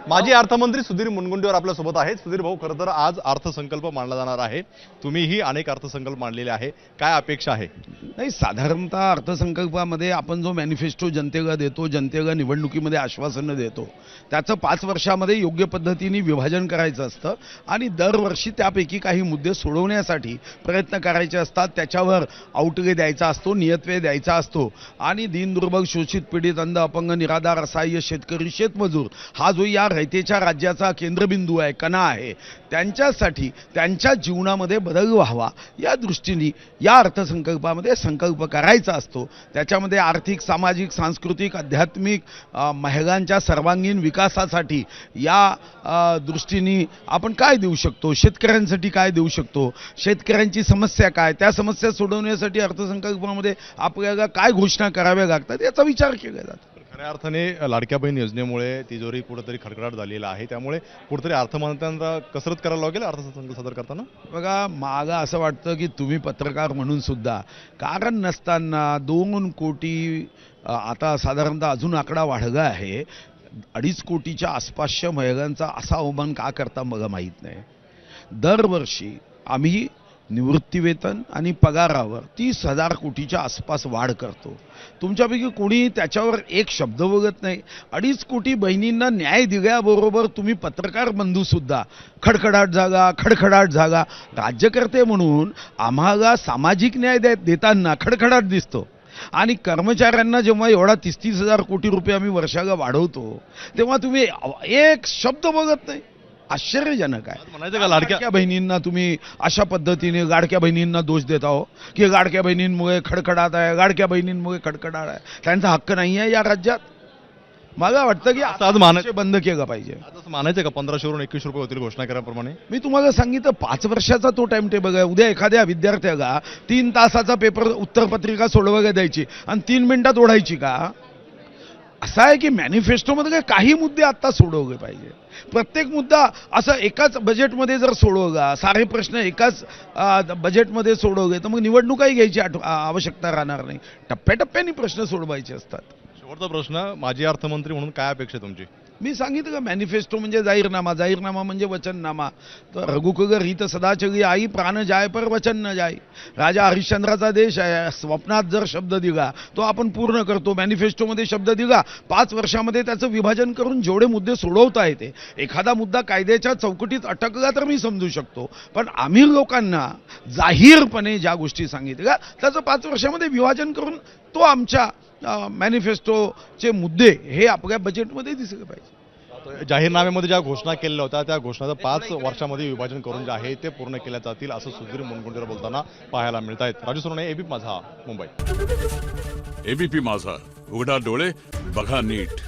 माजी अर्थमंत्री सुधीर मुनगंटीवार आपल्या सोबत आहेत। सुधीर भाऊ, खरं तर आज अर्थसंकल्प मांडला जाणार आहे, तुम्हीही अनेक अर्थसंकल्प मांडलेले आहे, काय अपेक्षा आहे? नाही, साधारणतः अर्थसंकल्पामध्ये आपण जो मॅनिफेस्टो जनतेला देतो, जनतेला निवडणुकीमध्ये आश्वासनं देतो, त्याचं 5 वर्षामध्ये योग्य पद्धतीने विभाजन करायचं असतं आणि दरवर्षी त्यापैकी काही मुद्दे सोडवण्यासाठी प्रयत्न करायचे असतात। त्याच्यावर आउटले द्यायचा असतो, नियतव्यय द्यायचा असतो आणि दीनदुर्बल, शोषित, पीडित, अंध, अपंग, निराधार, असहाय्य, शेतकरी, शेतमजूर हा जो या रयतेच्या राज्याचा केंद्रबिंदू आहे, कणा आहे, त्यांच्यासाठी त्यांच्या जीवनामध्ये बदल व्हावा या दृष्टीने या अर्थसंकल्पामध्ये संकल्प करायचा असतो। त्याच्यामध्ये आर्थिक, सामाजिक, सांस्कृतिक, आध्यात्मिक, महिलांच्या सर्वांगीण विकासासाठी या दृष्टीने आपण काय देऊ शकतो, शेतकऱ्यांसाठी काय देऊ शकतो, शेतकऱ्यांची समस्या काय, त्या समस्या सोडवण्यासाठी अर्थसंकल्पामध्ये आपल्याला काय घोषणा कराव्या लागतात याचा विचार केला जातो। खऱ्या अर्थाने लाडक्या बहीण योजनेमुळे तिजोरी कुठेतरी खडखडाट झालेला आहे, त्यामुळे कुठेतरी अर्थमंत्र्यांना कसरत करायला लागेल अर्थसंकल्प सादर करताना। बघा, मला असं वाटतं की तुम्ही पत्रकार म्हणून सुद्धा कारण नसताना 2 कोटी, आता साधारणतः अजून आकडा वाढला आहे, 2.5 कोटीच्या आसपासच्या महिलांचा असा अवमान का करता मला माहीत नाही। दरवर्षी आम्ही निवृत्तीवेतन आणि पगारावर 30,000 कोटीच्या आसपास वाढ करतो। तुमच्यापैकी कोणी त्याच्यावर एक शब्द बघत नाही। 2.5 कोटी बहिणींना न्याय दिल्याबरोबर तुम्ही पत्रकार बंधूसुद्धा खडखडाट जागा राज्यकर्ते म्हणून आम्हाला सामाजिक न्याय देताना खडखडाट दिसतो आणि कर्मचाऱ्यांना जेव्हा एवढा 30,000 कोटी रुपये आम्ही वर्षाला वाढवतो तेव्हा तुम्ही एक शब्द बघत नाही। आश्चर्यजनक आहे। म्हणायचं का लाडक्या बहिणींना तुम्ही अशा पद्धतीने लाडक्या बहिणींना दोष देता हो की लाडक्या बहिणींमुळे खडखडाट आहे, लाडक्या बहिणींमुळे खडखडाट आहे, त्यांचा हक्क नाही आहे या राज्यात? मला वाटतं की आज मानायचं बंद केलं पाहिजे। असं मानायचं का 1500 वरून 21 रुपये होतील घोषणा केल्याप्रमाणे? मी तुम्हाला सांगितलं 5 वर्षाचा तो टाइम टेबल आहे। उद्या एखाद्या विद्यार्थ्याला 3 तासाचा पेपर उत्तरपत्रिका सोडवायला द्यायची आणि 3 मिनिटात ओढायची का? असं आहे की मॅनिफेस्टोमध्ये काही मुद्दे आत्ता सोडवले पाहिजे। प्रत्येक मुद्दा असं एकाच बजेटमध्ये जर सोडवला, सारे प्रश्न एकाच बजेटमध्ये सोडवले तर मग निवडणुकाही घ्यायची आवश्यकता राहणार नाही। टप्प्याटप्प्याने प्रश्न सोडवायचे असतात। शेवटचा प्रश्न, माजी अर्थमंत्री म्हणून काय अपेक्षा तुमची? मी सांगितलं का, मॅनिफेस्टो म्हणजे जाहीरनामा म्हणजे वचननामा। तर रघुकुल रीत सदा चली आई, प्राण जाय पर वचन न जाय। राजा हरिश्चंद्राचा देश आहे, स्वप्नात जर शब्द दिला तो आपण पूर्ण करतो। मॅनिफेस्टोमध्ये शब्द दिला, 5 वर्षामध्ये त्याचं विभाजन करून जेवढे मुद्दे सोडवता येते, एखादा मुद्दा कायद्याच्या चौकटीत अटकला तर मी समजू शकतो, पण आम्ही लोकांना जाहीरपणे ज्या गोष्टी सांगितल्या त्याचं 5 वर्षामध्ये विभाजन करून तो आमच्या मॅनिफेस्टोचे मुद्दे हे आपल्या बजेटमध्ये दिसले पाहिजे। जाहीरनाम्यामध्ये ज्या घोषणा केलेल्या होत्या त्या घोषणाचं 5 वर्षामध्ये विभाजन करून जे आहे ते पूर्ण केल्या जातील असं सुधीर मुनगंटीवार बोलताना पाहायला मिळत आहेत। राजू सोनवणे, एबीपी माझा, मुंबई। एबीपी माझा, उघडा डोळे बघा नीट।